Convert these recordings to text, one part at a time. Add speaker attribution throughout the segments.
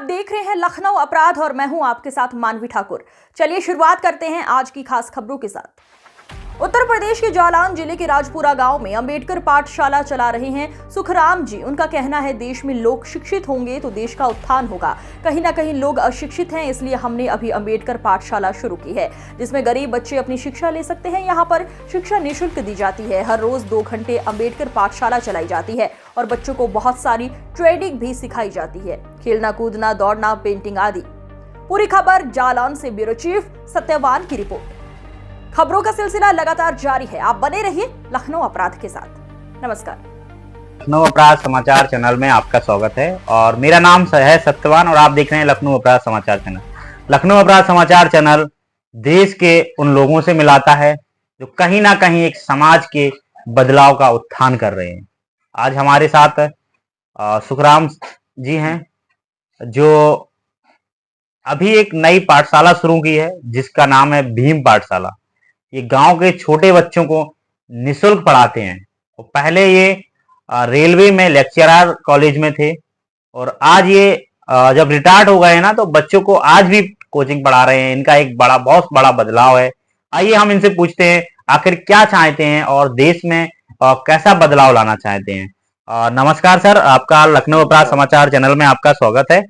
Speaker 1: देख रहे हैं लखनऊ अपराध और मैं हूं आपके साथ मानवी ठाकुर। चलिए शुरुआत करते हैं आज की खास खबरों के साथ। उत्तर प्रदेश के जालौन जिले के राजपुरा गांव में अंबेडकर पाठशाला चला रहे हैं सुखराम जी। उनका कहना है देश में लोग शिक्षित होंगे तो देश का उत्थान होगा। कहीं ना कहीं लोग अशिक्षित हैं, इसलिए हमने अभी अंबेडकर पाठशाला शुरू की है जिसमें गरीब बच्चे अपनी शिक्षा ले सकते हैं। यहाँ पर शिक्षा निःशुल्क दी जाती है। हर रोज 2 घंटे अंबेडकर पाठशाला चलाई जाती है और बच्चों को बहुत सारी ट्रेनिंग भी सिखाई जाती है, खेलना कूदना, दौड़ना, पेंटिंग आदि। पूरी खबर जालौन से ब्यूरो चीफ सत्यवान की रिपोर्ट। खबरों का सिलसिला लगातार जारी है, आप बने रहिए लखनऊ अपराध के साथ। नमस्कार।
Speaker 2: लखनऊ अपराध समाचार चैनल में आपका स्वागत है और मेरा नाम है सत्यवान और आप देख रहे हैं लखनऊ अपराध समाचार चैनल। लखनऊ अपराध समाचार चैनल देश के उन लोगों से मिलाता है जो कहीं ना कहीं एक समाज के बदलाव का उत्थान कर रहे हैं। आज हमारे साथ सुखराम जी हैं जो अभी एक नई पाठशाला शुरू की है जिसका नाम है भीम पाठशाला। ये गांव के छोटे बच्चों को निःशुल्क पढ़ाते हैं। और पहले ये रेलवे में लेक्चरर कॉलेज में थे और आज ये जब रिटायर्ड हो गए ना तो बच्चों को आज भी कोचिंग पढ़ा रहे हैं। इनका एक बहुत बड़ा बदलाव है। आइए हम इनसे पूछते हैं आखिर क्या चाहते हैं और देश में कैसा बदलाव लाना चाहते हैं। नमस्कार सर, आपका लखनऊ अपराध समाचार चैनल में आपका स्वागत है।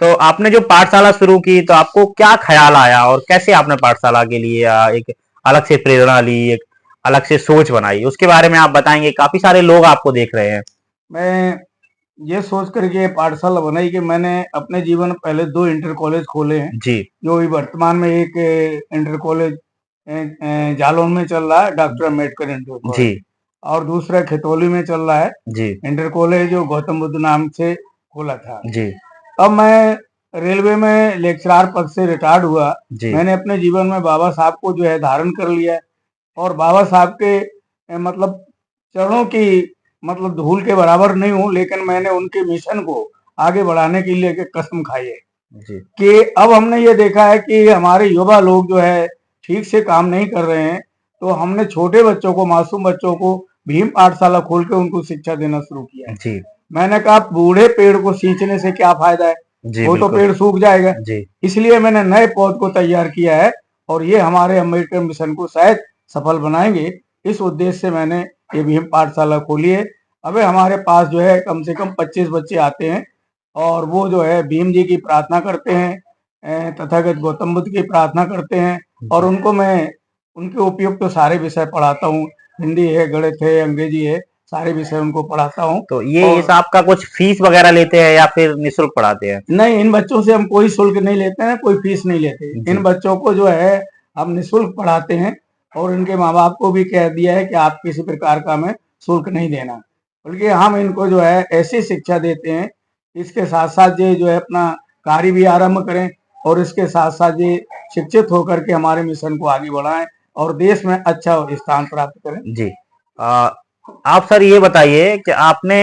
Speaker 2: तो आपने जो पाठशाला शुरू की तो आपको क्या ख्याल आया और कैसे आपने पाठशाला के लिए एक अलग से प्रेरणा ली, एक अलग से सोच बनाई, उसके बारे में आप बताएंगे। काफी सारे लोग आपको देख रहे हैं।
Speaker 3: मैं ये सोच करके पाठशाला बनाई कि मैंने अपने जीवन में पहले 2 इंटर कॉलेज खोले हैं
Speaker 2: जी,
Speaker 3: जो अभी वर्तमान में एक इंटर कॉलेज जालौन में चल रहा है, डॉक्टर अम्बेडकर इंटर कॉलेज
Speaker 2: जी,
Speaker 3: और दूसरा खतौली में चल रहा है
Speaker 2: जी,
Speaker 3: इंटर कॉलेज जो गौतम बुद्ध नाम से खोला था।
Speaker 2: जी,
Speaker 3: अब मैं रेलवे में लेक्चरर पद से रिटायर्ड हुआ।
Speaker 2: जी,
Speaker 3: मैंने अपने जीवन में बाबा साहब को जो है धारण कर लिया और बाबा साहब के मतलब चरणों की मतलब धूल के बराबर नहीं हूँ, लेकिन मैंने उनके मिशन को आगे बढ़ाने के लिए कसम खाई है
Speaker 2: जी,
Speaker 3: कि अब हमने ये देखा है कि हमारे युवा लोग जो है ठीक से काम नहीं कर रहे हैं, तो हमने छोटे बच्चों को, मासूम बच्चों को भीम पाठशाला खोल के उनको शिक्षा देना शुरू किया है।
Speaker 2: जी,
Speaker 3: मैंने कहा बूढ़े पेड़ को सींचने से क्या फायदा है,
Speaker 2: जी,
Speaker 3: वो तो
Speaker 2: बिल्कुल।
Speaker 3: पेड़ सूख जाएगा।
Speaker 2: जी,
Speaker 3: इसलिए मैंने नए पौध को तैयार किया है और ये हमारे अम्बेडकर मिशन को शायद सफल बनाएंगे। इस उद्देश्य से मैंने ये भीम पाठशाला खोली है। अबे हमारे पास जो है कम से कम 25 बच्चे आते हैं और वो जो है भीम जी की प्रार्थना करते हैं, तथागत गौतम बुद्ध की प्रार्थना करते हैं और उनको मैं उनके उपयुक्त तो सारे विषय पढ़ाता हूँ। हिंदी है, गणित है, अंग्रेजी है, सारे विषय उनको पढ़ाता हूँ।
Speaker 2: तो ये इस आपका कुछ फीस वगैरह लेते हैं या फिर निःशुल्क पढ़ाते हैं?
Speaker 3: नहीं, इन बच्चों से हम कोई शुल्क नहीं लेते हैं, कोई फीस नहीं लेते। इन बच्चों को जो है हम निःशुल्क पढ़ाते हैं और इनके माँ बाप को भी कह दिया है कि आप किसी प्रकार का हमें शुल्क नहीं देना, बल्कि हम इनको जो है ऐसी शिक्षा देते हैं। इसके साथ साथ ये जो है अपना कार्य भी आरंभ करें और इसके साथ साथ ये शिक्षित होकर के हमारे मिशन को आगे बढ़ाएं और देश में अच्छा स्थान प्राप्त करें।
Speaker 2: जी, आप सर ये बताइए कि आपने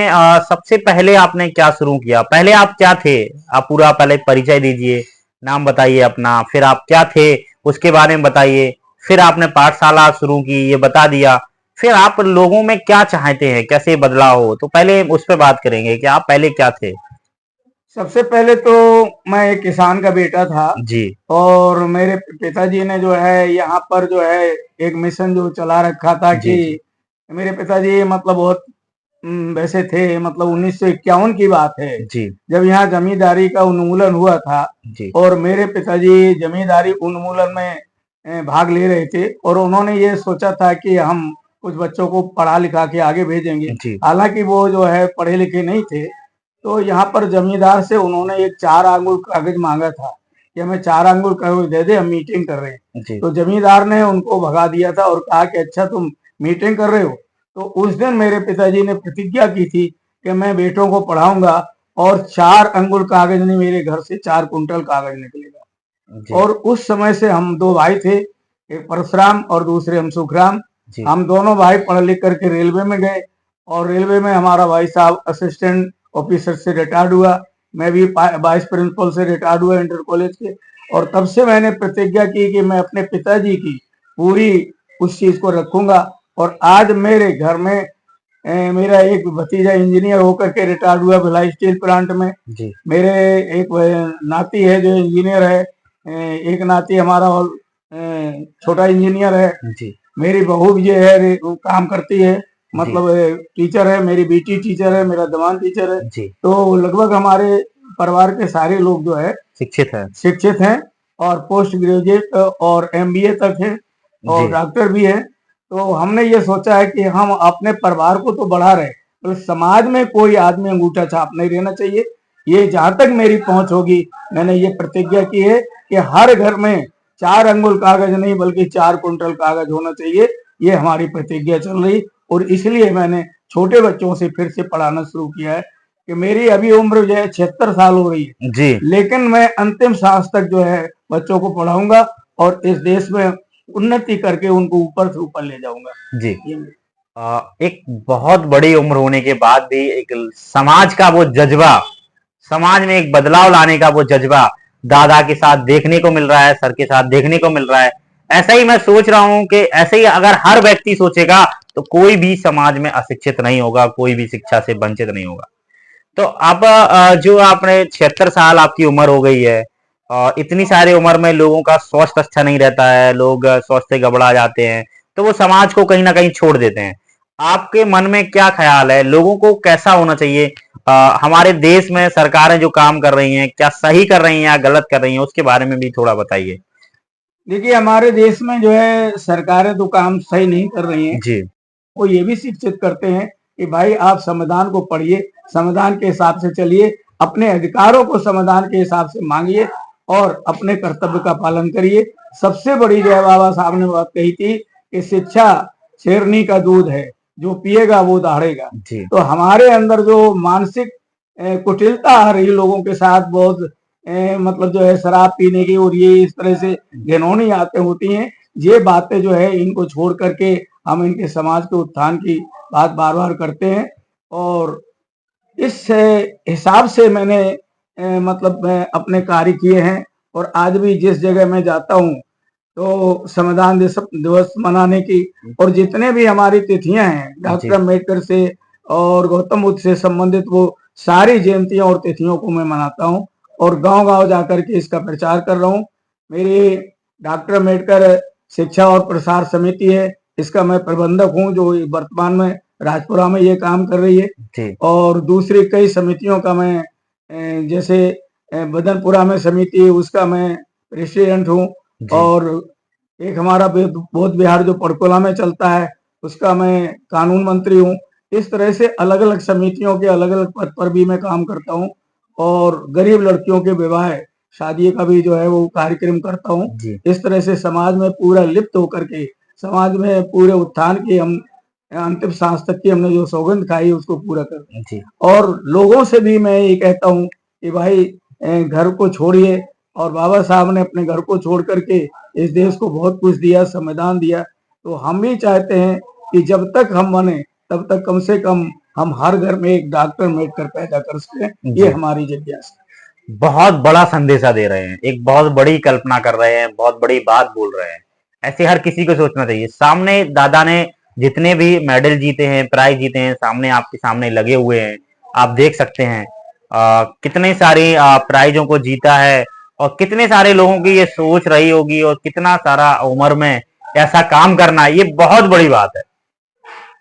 Speaker 2: सबसे पहले आपने क्या शुरू किया? पहले आप क्या थे? आप पूरा पहले परिचय दीजिए, नाम बताइए अपना, फिर आप क्या थे उसके बारे में बताइए। फिर आपने पाठशाला शुरू की, ये बता दिया। फिर आप लोगों में क्या चाहते हैं, कैसे बदलाव हो, तो पहले उस पर बात करेंगे कि आप पहले क्या थे।
Speaker 3: सबसे पहले तो मैं एक किसान का बेटा था
Speaker 2: जी,
Speaker 3: और मेरे पिताजी ने जो है यहाँ पर जो है एक मिशन जो चला रखा था
Speaker 2: जी,
Speaker 3: कि मेरे पिताजी मतलब बहुत वैसे थे, मतलब 1951 की बात है
Speaker 2: जी,
Speaker 3: जब यहाँ जमींदारी का उन्मूलन हुआ था
Speaker 2: जी,
Speaker 3: और मेरे पिताजी जमींदारी उन्मूलन में भाग ले रहे थे और उन्होंने ये सोचा था कि हम कुछ बच्चों को पढ़ा लिखा के आगे भेजेंगे।
Speaker 2: जी,
Speaker 3: हालांकि वो जो है पढ़े लिखे नहीं थे, तो यहाँ पर जमींदार से उन्होंने एक 4 आंगुल कागज मांगा था कि हमें 4 आंगुल कागज दे दे, हम मीटिंग कर रहे हैं।
Speaker 2: जी,
Speaker 3: तो जमींदार ने उनको भगा दिया था और कहा कि अच्छा तुम मीटिंग कर रहे हो। तो उस दिन मेरे पिताजी ने प्रतिज्ञा की थी कि मैं बेटों को पढ़ाऊंगा और 4 अंगुल कागज नहीं, मेरे घर से 4 कुंटल कागज निकलेगा।
Speaker 2: जी,
Speaker 3: और उस समय से हम 2 भाई थे, एक परशुराम और दूसरे हम सुखराम।
Speaker 2: जी,
Speaker 3: हम दोनों भाई पढ़ लिख करके रेलवे में गए और रेलवे में हमारा भाई साहब असिस्टेंट ऑफिसर से रिटायर्ड हुआ। मैं भी वाइस प्रिंसिपल से रिटायर्ड हुआ इंटर कॉलेज के। और तब से मैंने प्रतिज्ञा की कि मैं अपने पिताजी की पूरी उस चीज को रखूंगा और आज मेरे घर में मेरा एक भतीजा इंजीनियर होकर के रिटायर्ड हुआ भिलाई स्टील प्लांट में।
Speaker 2: जी
Speaker 3: मेरे एक नाती है जो इंजीनियर है, एक नाती हमारा और छोटा इंजीनियर है।
Speaker 2: जी
Speaker 3: मेरी बहू भी जो है वो काम करती है, मतलब टीचर है। मेरी बेटी टीचर है, मेरा दमाद टीचर है।
Speaker 2: जी
Speaker 3: तो लगभग हमारे परिवार के सारे लोग जो है शिक्षित हैं और पोस्ट ग्रेजुएट और एमबीए तक है और
Speaker 2: जी
Speaker 3: डॉक्टर भी है। तो हमने ये सोचा है कि हम अपने परिवार को तो बढ़ा रहे, तो समाज में कोई आदमी अंगूठा छाप नहीं रहना चाहिए। ये जहां तक मेरी पहुंच होगी, मैंने ये प्रतिज्ञा की है कि हर घर में 4 अंगुल कागज नहीं बल्कि 4 कुंटल कागज होना चाहिए। ये हमारी प्रतिज्ञा चल रही और इसलिए मैंने छोटे बच्चों से फिर से पढ़ाना शुरू किया है कि मेरी अभी उम्र जो है 76 साल हो रही है
Speaker 2: जी
Speaker 3: लेकिन मैं अंतिम सांस तक जो है बच्चों को पढ़ाऊंगा और इस देश में उन्नति करके उनको ऊपर से ऊपर ले जाऊंगा।
Speaker 2: जी।
Speaker 3: ये
Speaker 2: एक बहुत बड़ी उम्र होने के बाद भी एक समाज का वो जज्बा, समाज में एक बदलाव लाने का वो जज्बा दादा के साथ देखने को मिल रहा है, सर के साथ देखने को मिल रहा है। ऐसा ही मैं सोच रहा हूं कि ऐसे ही अगर हर व्यक्ति सोचेगा तो कोई भी समाज में अशिक्षित नहीं होगा, कोई भी शिक्षा से वंचित नहीं होगा। तो अब जो आपने 76 साल आपकी उम्र हो गई है, इतनी सारी उम्र में लोगों का स्वास्थ्य अच्छा नहीं रहता है, लोग स्वास्थ्य से गड़बड़ा जाते हैं, तो वो समाज को कहीं ना कहीं छोड़ देते हैं। आपके मन में क्या ख्याल है, लोगों को कैसा होना चाहिए? हमारे देश में सरकारें जो काम कर रही हैं, क्या सही कर रही हैं या गलत कर रही हैं, उसके बारे में भी थोड़ा बताइए।
Speaker 3: देखिए, हमारे देश में जो है सरकारें तो काम सही नहीं कर रही हैं।
Speaker 2: जी
Speaker 3: वो ये भी शिक्षित करते हैं कि भाई आप संविधान को पढ़िए, संविधान के हिसाब से चलिए, अपने अधिकारों को संविधान के हिसाब से मांगिए और अपने कर्तव्य का पालन करिए। सबसे बड़ी जो है बाबा साहब ने बात कही थी कि शिक्षा शेरनी का दूध है, जो पिएगा वो दहाड़ेगा।
Speaker 2: जी
Speaker 3: तो हमारे अंदर जो मानसिक कुटिलता आ रही लोगों के साथ, बहुत मतलब जो है शराब पीने की और ये इस तरह से घिनौनी आते होती हैं, ये बातें जो है इनको छोड़ करके हम इनके समाज के उत्थान की बात बार बार करते हैं। और इस हिसाब से मैंने मतलब अपने कार्य किए हैं और आज भी जिस जगह मैं जाता हूँ तो संविधान दिवस मनाने की और जितने भी हमारी तिथियां हैं डॉक्टर अम्बेडकर से और गौतम बुद्ध से संबंधित, वो सारी जयंतियां और तिथियों को मैं मनाता हूँ और गांव-गांव जाकर के इसका प्रचार कर रहा हूँ। मेरी डॉक्टर अम्बेडकर शिक्षा और प्रसार समिति है, इसका मैं प्रबंधक हूँ, जो वर्तमान में राजपुरा में ये काम कर रही है।
Speaker 2: जी
Speaker 3: और दूसरी कई समितियों का मैं जैसे बदनपुरा में समिति है, उसका मैं प्रेसिडेंट हूँ।
Speaker 2: जी
Speaker 3: और एक हमारा बौद्ध विहार जो पड़कोला में चलता है, उसका मैं कानून मंत्री हूँ। इस तरह से अलग अलग समितियों के अलग अलग पद पर भी मैं काम करता हूँ और गरीब लड़कियों के विवाह शादी का भी जो है वो कार्यक्रम करता हूँ।
Speaker 2: जी
Speaker 3: इस तरह से समाज में पूरा लिप्त होकर के समाज में पूरे उत्थान की हम अंतिम सांस तक की हमने जो सौगंध खाई उसको पूरा करते हैं।
Speaker 2: जी
Speaker 3: और लोगों से भी मैं ये कहता हूँ कि भाई घर को छोड़िए, और बाबा साहब ने अपने घर को छोड़ करके इस देश को बहुत कुछ दिया, संविधान दिया। तो हम भी चाहते हैं कि जब तक हम बने तब तक कम से कम हम हर घर में एक डॉक्टर अम्बेडकर पैदा कर सकें। ये हमारी जिज्ञासा।
Speaker 2: बहुत बड़ा संदेशा दे रहे हैं, एक बहुत बड़ी कल्पना कर रहे हैं, बहुत बड़ी बात बोल रहे हैं। ऐसे हर किसी को सोचना चाहिए। सामने दादा ने जितने भी मेडल जीते हैं, प्राइज जीते हैं, सामने आपके सामने लगे हुए हैं, आप देख सकते हैं। कितने सारे प्राइजों को जीता है और कितने सारे लोगों की ये सोच रही होगी और कितना सारा उम्र में ऐसा काम करना, ये बहुत बड़ी बात है।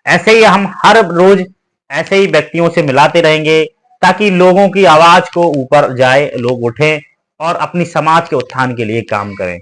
Speaker 2: ऐसे ही हम हर रोज ऐसे ही व्यक्तियों से मिलाते रहेंगे ताकि लोगों की आवाज को ऊपर जाए, लोग उठें और अपनी समाज के उत्थान के लिए काम करें।